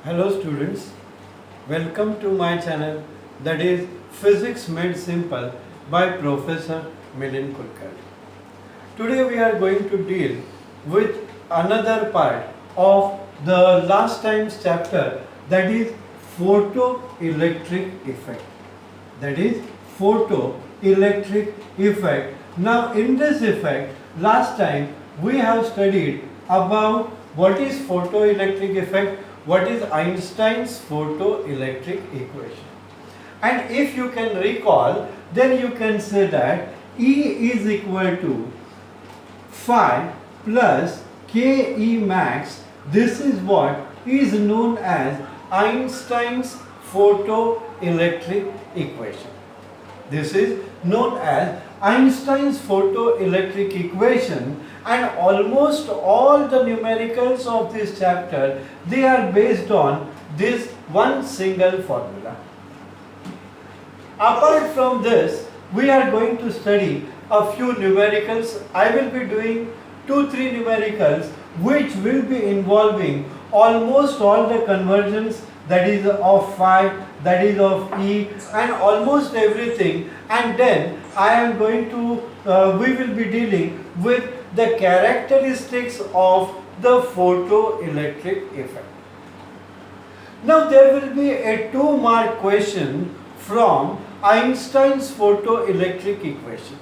Hello students, welcome to my channel that is Physics Made Simple by Professor Milind Kulkarni. Today we are going to deal with another part of the last time's chapter, that is photoelectric effect. That is photoelectric effect. Now in this effect, last time we have studied about what is photoelectric effect, what is Einstein's photoelectric equation. And if you can recall, then you can say that E is equal to phi plus Ke max. This is what is known as Einstein's photoelectric equation. This is known as Einstein's photoelectric equation, and almost all the numericals of this chapter, they are based on this one single formula. Apart from this, we are going to study a few numericals. I will be doing 2-3 numericals which will be involving almost all the conversions, that is of phi, that is of E, and almost everything, and then I am going to we will be dealing with the characteristics of the photoelectric effect. Now there will be a 2-mark question from Einstein's photoelectric equation,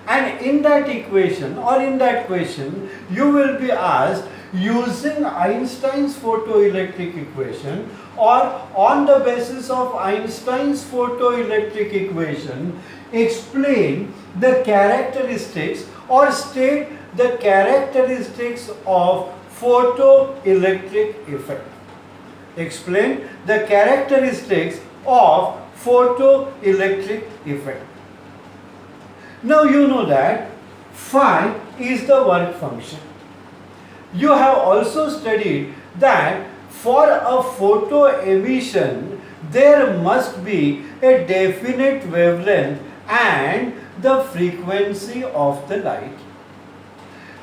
and in that equation or in that question you will be asked, using Einstein's photoelectric equation or on the basis of Einstein's photoelectric equation, explain the characteristics or state the characteristics of photoelectric effect. Explain the characteristics of photoelectric effect. Now you know that phi is the work function. You have also studied that for a photo emission there must be a definite wavelength and the frequency of the light.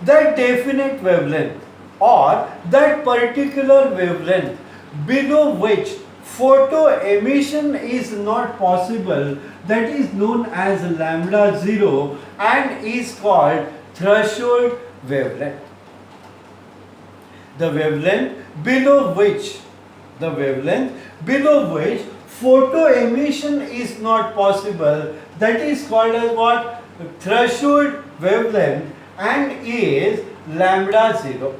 That definite wavelength or that particular wavelength below which photo emission is not possible, that is known as lambda 0 and is called threshold wavelength. The wavelength below which photo emission is not possible, that is called as what? Threshold wavelength, and is lambda 0.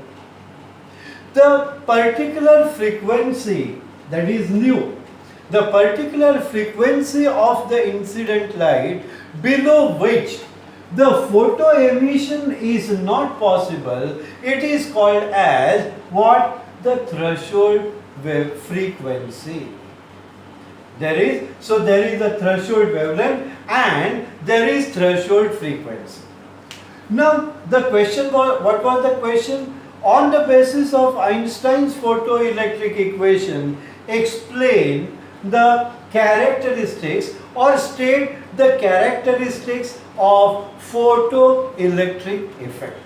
The particular frequency, that is nu, the particular frequency of the incident light below which the photo emission is not possible, it is called as what? The threshold wave frequency. There is a threshold wavelength and there is threshold frequency. Now the question was, what was the question? On the basis of Einstein's photoelectric equation, explain the characteristics or state the characteristics of photoelectric effect.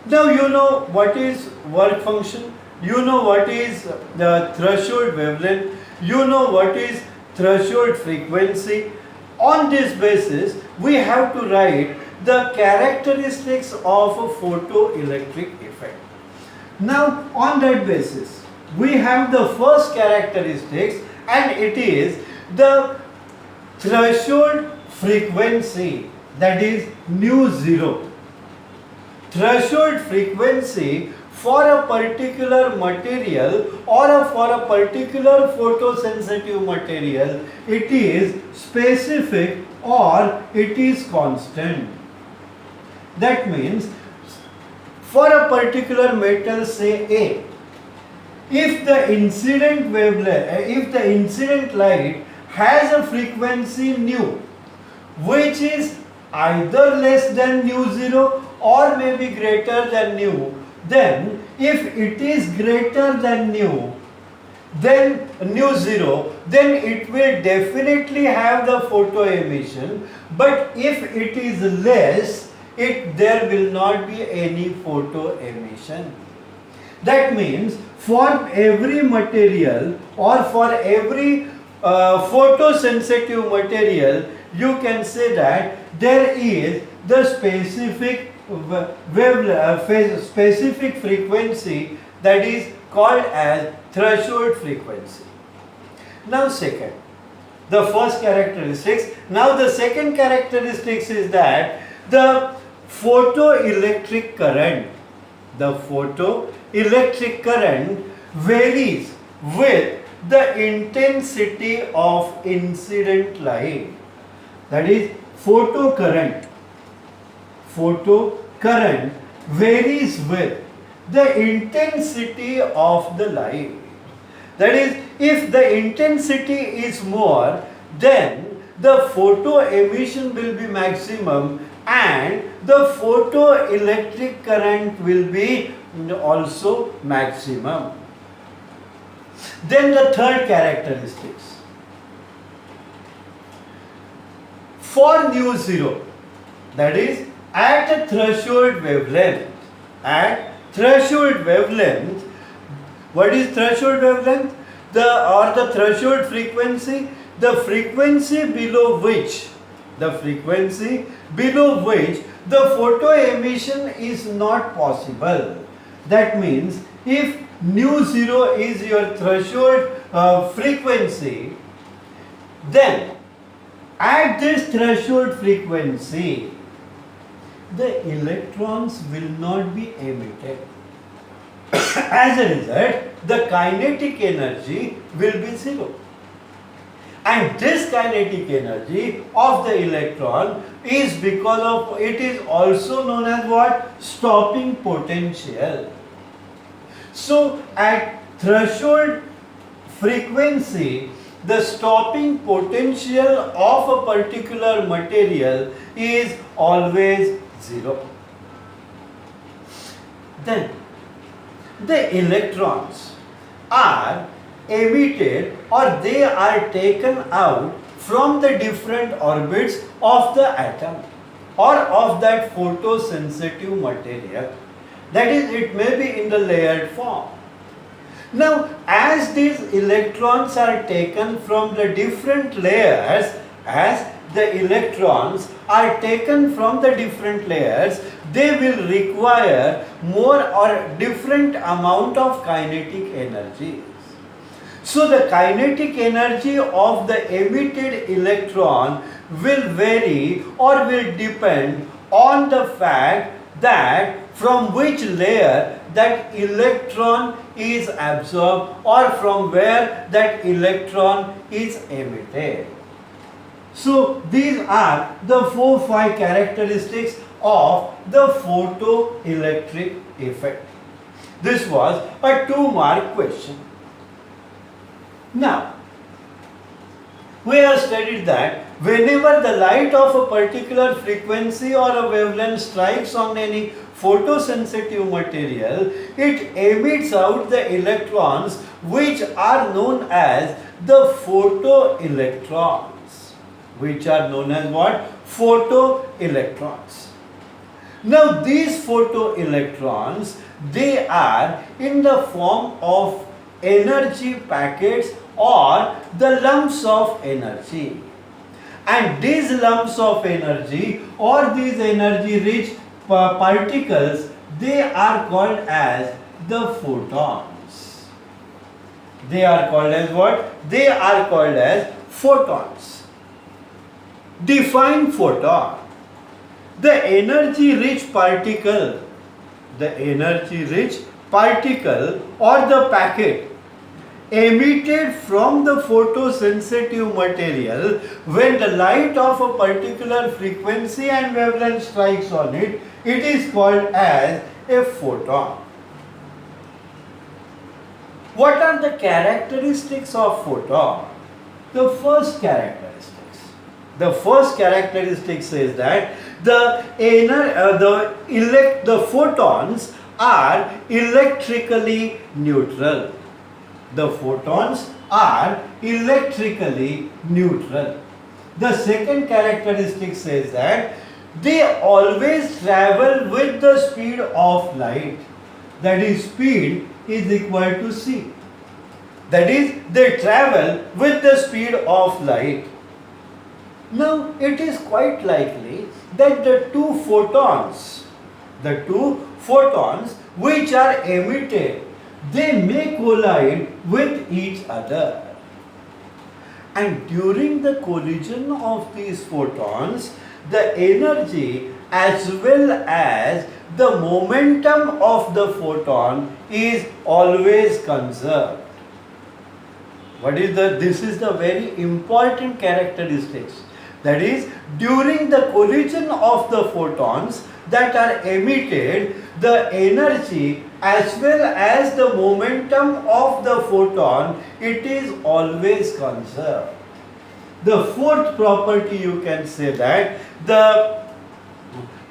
Now you know what is work function, you know what is the threshold wavelength, you know what is threshold frequency. On this basis, we have to write the characteristics of a photoelectric effect. Now on that basis, we have the first characteristics, and it is the threshold frequency, that is nu 0. Threshold frequency for a particular material or for a particular photosensitive material, it is specific or it is constant. That means for a particular metal, say A, if the incident light has a frequency nu which is either less than nu 0 or maybe greater than nu, then if it is greater than nu 0, then it will definitely have the photo emission, but if it is less, there will not be any photo emission. That means for every material or for every photosensitive material, you can say that there is the specific specific frequency that is called as threshold frequency. Now second, the first characteristics. Now the second characteristics is that the photoelectric current varies with the intensity of incident light. That is, photocurrent varies with the intensity of the light. That is, if the intensity is more, then the photo emission will be maximum and the photoelectric current will be also maximum. Then the third characteristics. For nu zero, that is at a threshold wavelength, what is threshold wavelength? The threshold frequency, the frequency below which the photo emission is not possible. That means if nu zero is your threshold frequency, then at this threshold frequency, the electrons will not be emitted. As a result, the kinetic energy will be zero. And this kinetic energy of the electron is because of, it is also known as what? Stopping potential. So at threshold frequency, the stopping potential of a particular material is always zero. Then the electrons are emitted or they are taken out from the different orbits of the atom or of that photosensitive material. That is, it may be in the layered form. Now, as these electrons are taken from the different layers, they will require more or different amount of kinetic energy. So the kinetic energy of the emitted electron will vary or will depend on the fact that from which layer that electron is absorbed or from where that electron is emitted. So these are the 4-5 characteristics of the photoelectric effect. This was a 2-mark question. Now, we have studied that whenever the light of a particular frequency or a wavelength strikes on any photosensitive material, it emits out the electrons which are known as the photoelectrons. Which are known as what? Photoelectrons. Now these photoelectrons, they are in the form of energy packets or the lumps of energy. And these lumps of energy or these energy rich particles, they are called as the photons. They are called as what? They are called as photons. Define photon. The energy rich particle or the packet emitted from the photosensitive material when the light of a particular frequency and wavelength strikes on it, it is called as a photon. What are the characteristics of photon? The first characteristic says that the photons are electrically neutral. The photons are electrically neutral. The second characteristic says that they always travel with the speed of light. That is, speed is equal to c. That is, they travel with the speed of light. Now, it is quite likely that the two photons which are emitted, they may collide with each other. And during the collision of these photons, the energy as well as the momentum of the photon is always conserved. This is the very important characteristics. That is, during the collision of the photons that are emitted, the energy as well as the momentum of the photon, it is always conserved. The fourth property, you can say that the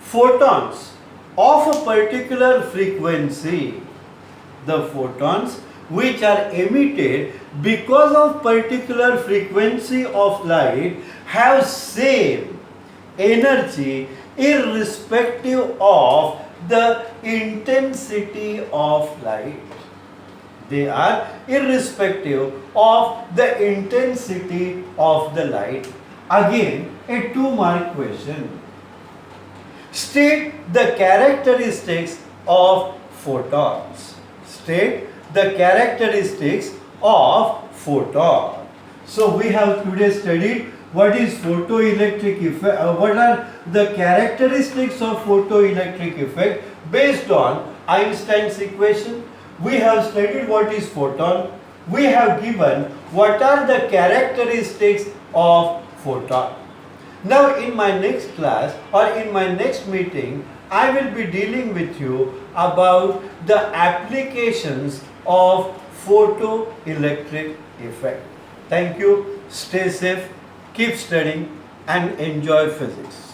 photons of a particular frequency, the photons which are emitted because of particular frequency of light have same energy irrespective of the intensity of light. They are irrespective of the intensity of the light. Again, a 2-mark question. State the characteristics of photons. State the characteristics of photon. So we have today studied what is photoelectric effect, what are the characteristics of photoelectric effect based on Einstein's equation. We have studied what is photon. We have given what are the characteristics of photon. Now in my next class or in my next meeting, I will be dealing with you about the applications of photoelectric effect. Thank you. Stay safe, keep studying and enjoy physics.